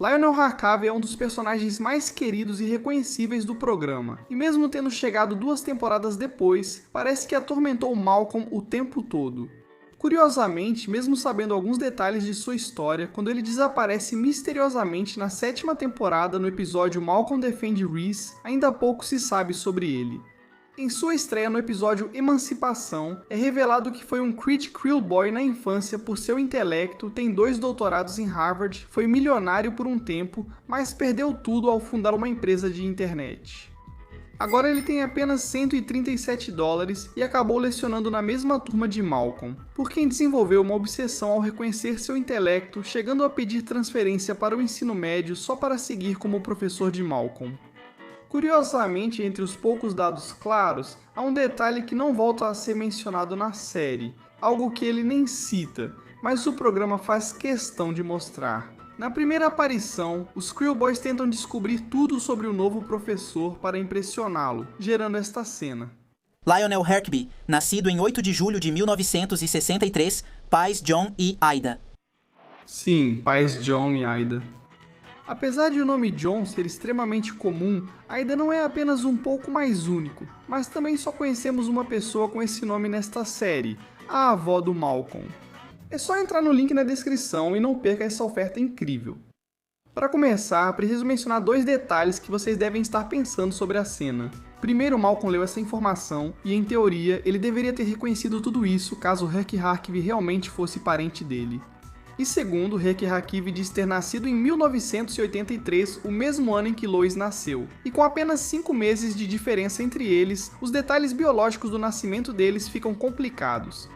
Lionel Harkavy é um dos personagens mais queridos e reconhecíveis do programa, e mesmo tendo chegado 2 temporadas depois, parece que atormentou Malcolm o tempo todo. Curiosamente, mesmo sabendo alguns detalhes de sua história, quando ele desaparece misteriosamente na 7ª temporada no episódio Malcolm Defende Reese, ainda pouco se sabe sobre ele. Em sua estreia no episódio Emancipação, é revelado que foi um Creed Creel Boy na infância por seu intelecto, tem 2 doutorados em Harvard, foi milionário por um tempo, mas perdeu tudo ao fundar uma empresa de internet. Agora ele tem apenas $137 e acabou lecionando na mesma turma de Malcolm, por quem desenvolveu uma obsessão ao reconhecer seu intelecto, chegando a pedir transferência para o ensino médio só para seguir como professor de Malcolm. Curiosamente, entre os poucos dados claros, há um detalhe que não volta a ser mencionado na série, algo que ele nem cita, mas o programa faz questão de mostrar. Na primeira aparição, os Creel Boys tentam descobrir tudo sobre o novo professor para impressioná-lo, gerando esta cena. Lionel Harkavy, nascido em 8 de julho de 1963, pais John e Ida. Sim, pais John e Ida. Apesar de o nome John ser extremamente comum, Ida não é apenas um pouco mais único, mas também só conhecemos uma pessoa com esse nome nesta série, a avó do Malcolm. É só entrar no link na descrição e não perca essa oferta incrível. Para começar, preciso mencionar 2 detalhes que vocês devem estar pensando sobre a cena. Primeiro, Malcolm leu essa informação e, em teoria, ele deveria ter reconhecido tudo isso caso Herc Harkavy realmente fosse parente dele. E segundo, Herc Harkavy diz ter nascido em 1983, o mesmo ano em que Lois nasceu. E com apenas 5 meses de diferença entre eles, os detalhes biológicos do nascimento deles ficam complicados.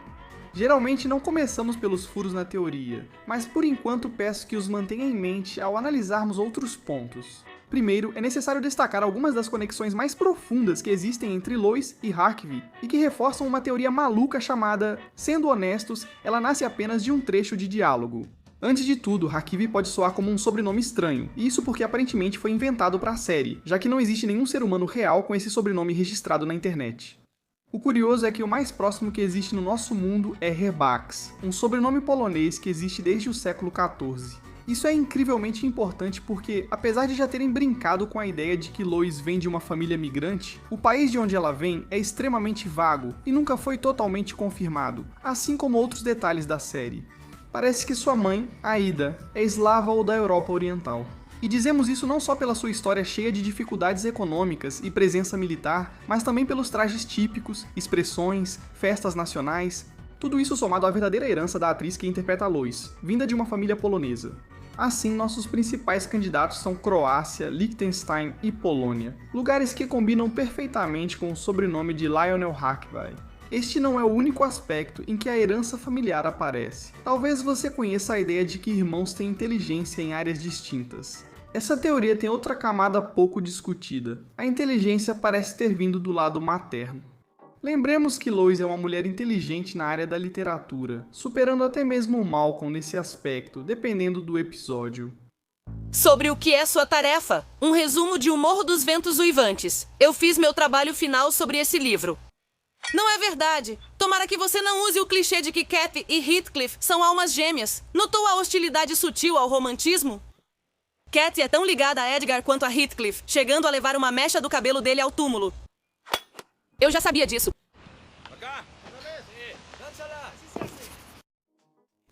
Geralmente não começamos pelos furos na teoria, mas por enquanto peço que os mantenha em mente ao analisarmos outros pontos. Primeiro, é necessário destacar algumas das conexões mais profundas que existem entre Lois e Harkavy, e que reforçam uma teoria maluca chamada "Sendo honestos, ela nasce apenas de um trecho de diálogo". Antes de tudo, Harkavy pode soar como um sobrenome estranho, e isso porque aparentemente foi inventado para a série, já que não existe nenhum ser humano real com esse sobrenome registrado na internet. O curioso é que o mais próximo que existe no nosso mundo é Herbax, um sobrenome polonês que existe desde o século XIV. Isso é incrivelmente importante porque, apesar de já terem brincado com a ideia de que Lois vem de uma família migrante, o país de onde ela vem é extremamente vago e nunca foi totalmente confirmado, assim como outros detalhes da série. Parece que sua mãe, Aida, é eslava ou da Europa Oriental. E dizemos isso não só pela sua história cheia de dificuldades econômicas e presença militar, mas também pelos trajes típicos, expressões, festas nacionais, tudo isso somado à verdadeira herança da atriz que interpreta a Lois, vinda de uma família polonesa. Assim, nossos principais candidatos são Croácia, Liechtenstein e Polônia, lugares que combinam perfeitamente com o sobrenome de Lionel Harkavy. Este não é o único aspecto em que a herança familiar aparece. Talvez você conheça a ideia de que irmãos têm inteligência em áreas distintas. Essa teoria tem outra camada pouco discutida. A inteligência parece ter vindo do lado materno. Lembremos que Lois é uma mulher inteligente na área da literatura, superando até mesmo o Malcolm nesse aspecto, dependendo do episódio. Sobre o que é sua tarefa? Um resumo de O Morro dos Ventos Uivantes. Eu fiz meu trabalho final sobre esse livro. Não é verdade! Tomara que você não use o clichê de que Kathy e Heathcliff são almas gêmeas. Notou a hostilidade sutil ao romantismo? Kathy é tão ligada a Edgar quanto a Heathcliff, chegando a levar uma mecha do cabelo dele ao túmulo. Eu já sabia disso.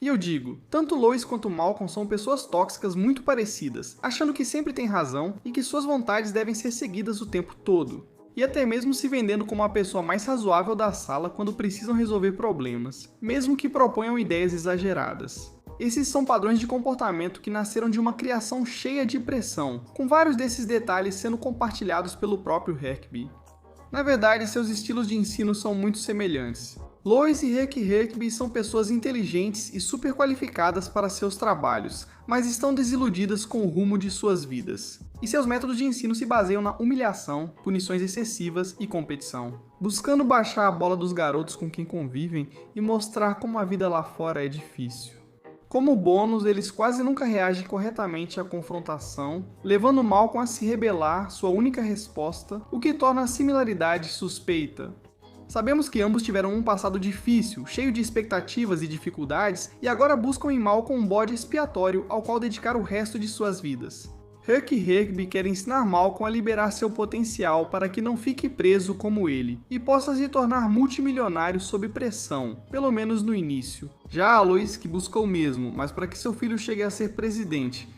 E eu digo, tanto Lois quanto Malcolm são pessoas tóxicas muito parecidas, achando que sempre têm razão e que suas vontades devem ser seguidas o tempo todo. E até mesmo se vendendo como a pessoa mais razoável da sala quando precisam resolver problemas, mesmo que proponham ideias exageradas. Esses são padrões de comportamento que nasceram de uma criação cheia de pressão, com vários desses detalhes sendo compartilhados pelo próprio Harkavy. Na verdade, seus estilos de ensino são muito semelhantes. Lois e Herc Harkavy são pessoas inteligentes e super qualificadas para seus trabalhos, mas estão desiludidas com o rumo de suas vidas. E seus métodos de ensino se baseiam na humilhação, punições excessivas e competição, buscando baixar a bola dos garotos com quem convivem e mostrar como a vida lá fora é difícil. Como bônus, eles quase nunca reagem corretamente à confrontação, levando Malcolm a se rebelar, sua única resposta, o que torna a similaridade suspeita. Sabemos que ambos tiveram um passado difícil, cheio de expectativas e dificuldades, e agora buscam em Malcolm um bode expiatório ao qual dedicar o resto de suas vidas. Huck e Hercule querem ensinar Malcolm a liberar seu potencial para que não fique preso como ele, e possa se tornar multimilionário sob pressão, pelo menos no início. Já a Lois que busca o mesmo, mas para que seu filho chegue a ser presidente.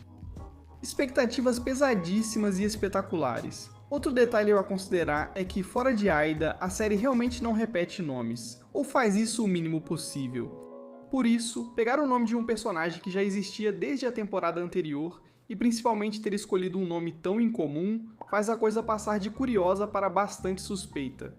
Expectativas pesadíssimas e espetaculares. Outro detalhe a considerar é que, fora de Aida, a série realmente não repete nomes, ou faz isso o mínimo possível. Por isso, pegar o nome de um personagem que já existia desde a temporada anterior, e principalmente ter escolhido um nome tão incomum, faz a coisa passar de curiosa para bastante suspeita.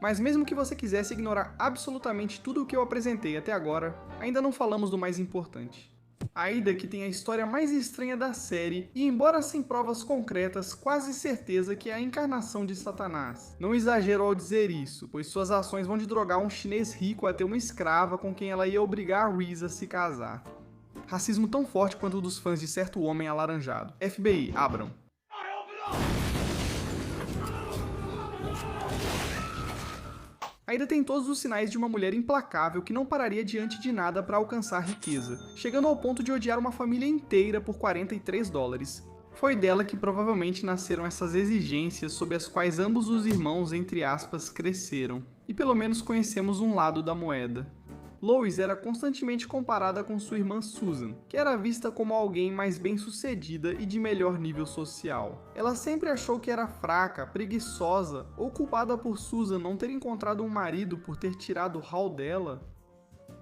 Mas mesmo que você quisesse ignorar absolutamente tudo o que eu apresentei até agora, ainda não falamos do mais importante. Aida, que tem a história mais estranha da série, e embora sem provas concretas, quase certeza que é a encarnação de Satanás. Não exagero ao dizer isso, pois suas ações vão de drogar um chinês rico a ter uma escrava com quem ela ia obrigar a Reese a se casar. Racismo tão forte quanto o dos fãs de certo homem alaranjado. FBI, abram. Aida tem todos os sinais de uma mulher implacável que não pararia diante de nada para alcançar riqueza, chegando ao ponto de odiar uma família inteira por $43. Foi dela que provavelmente nasceram essas exigências sob as quais ambos os irmãos, entre aspas, cresceram. E pelo menos conhecemos um lado da moeda. Lois era constantemente comparada com sua irmã Susan, que era vista como alguém mais bem-sucedida e de melhor nível social. Ela sempre achou que era fraca, preguiçosa ou culpada por Susan não ter encontrado um marido por ter tirado o Hal dela.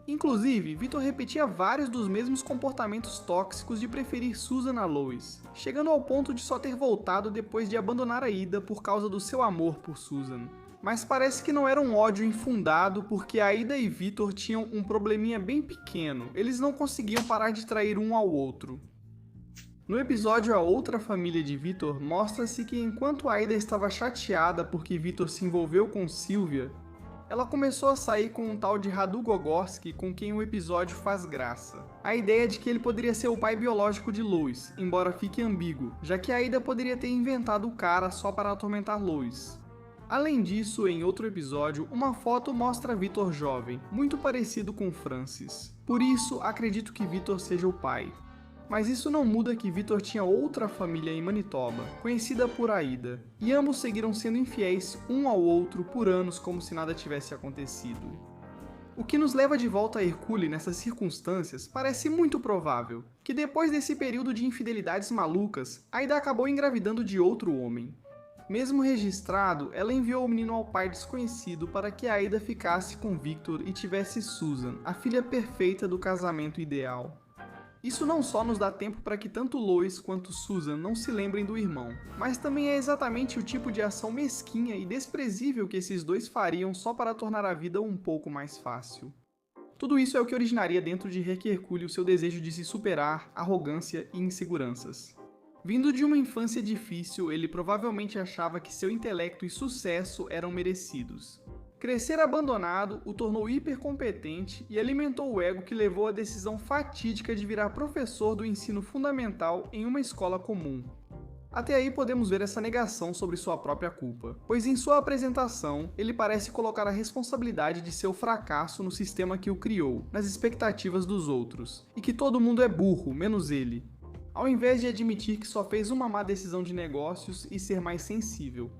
Inclusive, Victor repetia vários dos mesmos comportamentos tóxicos de preferir Susan a Lois, chegando ao ponto de só ter voltado depois de abandonar a Ida por causa do seu amor por Susan. Mas parece que não era um ódio infundado, porque Aida e Victor tinham um probleminha bem pequeno, eles não conseguiam parar de trair um ao outro. No episódio A Outra Família de Victor, mostra-se que enquanto Aida estava chateada porque Victor se envolveu com Sylvia, ela começou a sair com um tal de Radu Gogorski com quem o episódio faz graça. A ideia de que ele poderia ser o pai biológico de Lois, embora fique ambíguo, já que Aida poderia ter inventado o cara só para atormentar Lois. Além disso, em outro episódio, uma foto mostra Victor jovem, muito parecido com Francis. Por isso, acredito que Victor seja o pai. Mas isso não muda que Victor tinha outra família em Manitoba, conhecida por Aida, e ambos seguiram sendo infiéis um ao outro por anos como se nada tivesse acontecido. O que nos leva de volta a Hercule nessas circunstâncias parece muito provável, que depois desse período de infidelidades malucas, Aida acabou engravidando de outro homem. Mesmo registrado, ela enviou o menino ao pai desconhecido para que Aida ficasse com Victor e tivesse Susan, a filha perfeita do casamento ideal. Isso não só nos dá tempo para que tanto Lois quanto Susan não se lembrem do irmão, mas também é exatamente o tipo de ação mesquinha e desprezível que esses dois fariam só para tornar a vida um pouco mais fácil. Tudo isso é o que originaria dentro de Hercule o seu desejo de se superar, arrogância e inseguranças. Vindo de uma infância difícil, ele provavelmente achava que seu intelecto e sucesso eram merecidos. Crescer abandonado o tornou hipercompetente e alimentou o ego que levou à decisão fatídica de virar professor do ensino fundamental em uma escola comum. Até aí podemos ver essa negação sobre sua própria culpa, pois em sua apresentação, ele parece colocar a responsabilidade de seu fracasso no sistema que o criou, nas expectativas dos outros, e que todo mundo é burro, menos ele. Ao invés de admitir que só fez uma má decisão de negócios e ser mais sensível.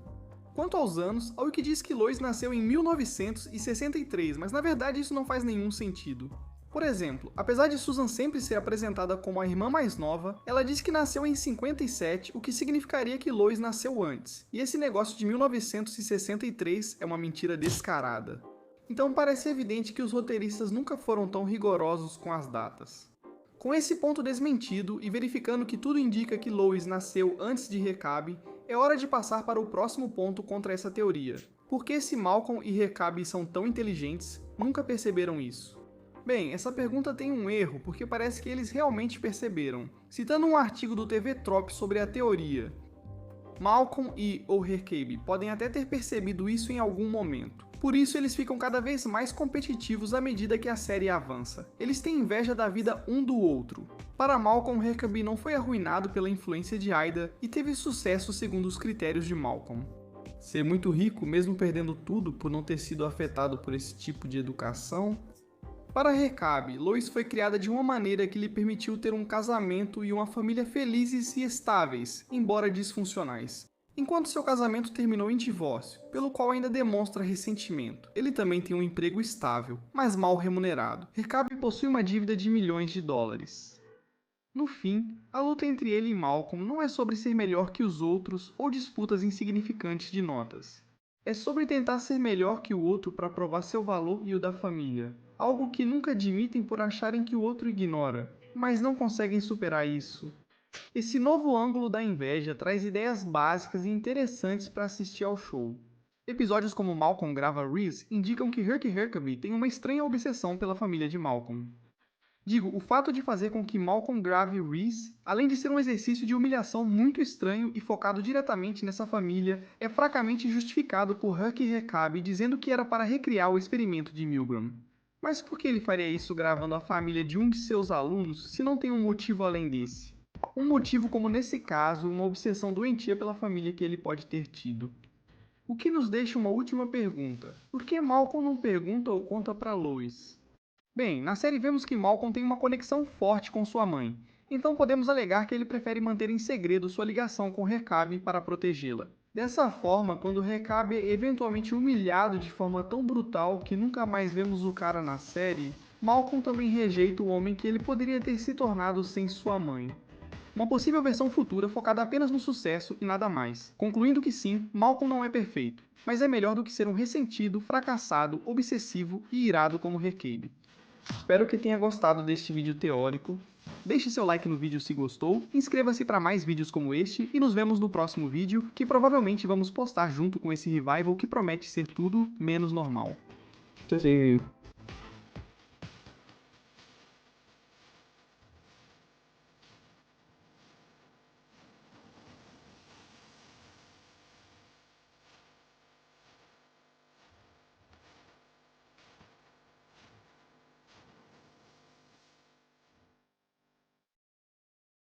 Quanto aos anos, a Wiki diz que Lois nasceu em 1963, mas na verdade isso não faz nenhum sentido. Por exemplo, apesar de Susan sempre ser apresentada como a irmã mais nova, ela diz que nasceu em 57, o que significaria que Lois nasceu antes, e esse negócio de 1963 é uma mentira descarada. Então parece evidente que os roteiristas nunca foram tão rigorosos com as datas. Com esse ponto desmentido e verificando que tudo indica que Lois nasceu antes de Recabe, é hora de passar para o próximo ponto contra essa teoria. Por que se Malcolm e Recabe são tão inteligentes, nunca perceberam isso? Bem, essa pergunta tem um erro, porque parece que eles realmente perceberam. Citando um artigo do TV Trop sobre a teoria, Malcolm ou Recabe podem até ter percebido isso em algum momento. Por isso eles ficam cada vez mais competitivos à medida que a série avança. Eles têm inveja da vida um do outro. Para Malcolm, Recabe não foi arruinado pela influência de Aida e teve sucesso segundo os critérios de Malcolm. Ser muito rico, mesmo perdendo tudo por não ter sido afetado por esse tipo de educação? Para Recabe, Lois foi criada de uma maneira que lhe permitiu ter um casamento e uma família felizes e estáveis, embora disfuncionais. Enquanto seu casamento terminou em divórcio, pelo qual ainda demonstra ressentimento. Ele também tem um emprego estável, mas mal remunerado. Recabe possui uma dívida de milhões de dólares. No fim, a luta entre ele e Malcolm não é sobre ser melhor que os outros ou disputas insignificantes de notas. É sobre tentar ser melhor que o outro para provar seu valor e o da família. Algo que nunca admitem por acharem que o outro ignora, mas não conseguem superar isso. Esse novo ângulo da inveja traz ideias básicas e interessantes para assistir ao show. Episódios como Malcolm grava Reese indicam que Herc Huckabee tem uma estranha obsessão pela família de Malcolm. O fato de fazer com que Malcolm grave Reese, além de ser um exercício de humilhação muito estranho e focado diretamente nessa família, é fracamente justificado por Herc Huckabee dizendo que era para recriar o experimento de Milgram. Mas por que ele faria isso gravando a família de um de seus alunos, se não tem um motivo além desse? Um motivo como nesse caso, uma obsessão doentia pela família que ele pode ter tido. O que nos deixa uma última pergunta. Por que Malcolm não pergunta ou conta para Lois? Bem, na série vemos que Malcolm tem uma conexão forte com sua mãe, então podemos alegar que ele prefere manter em segredo sua ligação com Recabe para protegê-la. Dessa forma, quando Recabe é eventualmente humilhado de forma tão brutal que nunca mais vemos o cara na série, Malcolm também rejeita o homem que ele poderia ter se tornado sem sua mãe. Uma possível versão futura focada apenas no sucesso e nada mais, concluindo que sim, Malcolm não é perfeito, mas é melhor do que ser um ressentido, fracassado, obsessivo e irado como Recabe. Espero que tenha gostado deste vídeo teórico. Deixe seu like no vídeo se gostou, inscreva-se para mais vídeos como este e nos vemos no próximo vídeo, que provavelmente vamos postar junto com esse revival que promete ser tudo menos normal. Tchau.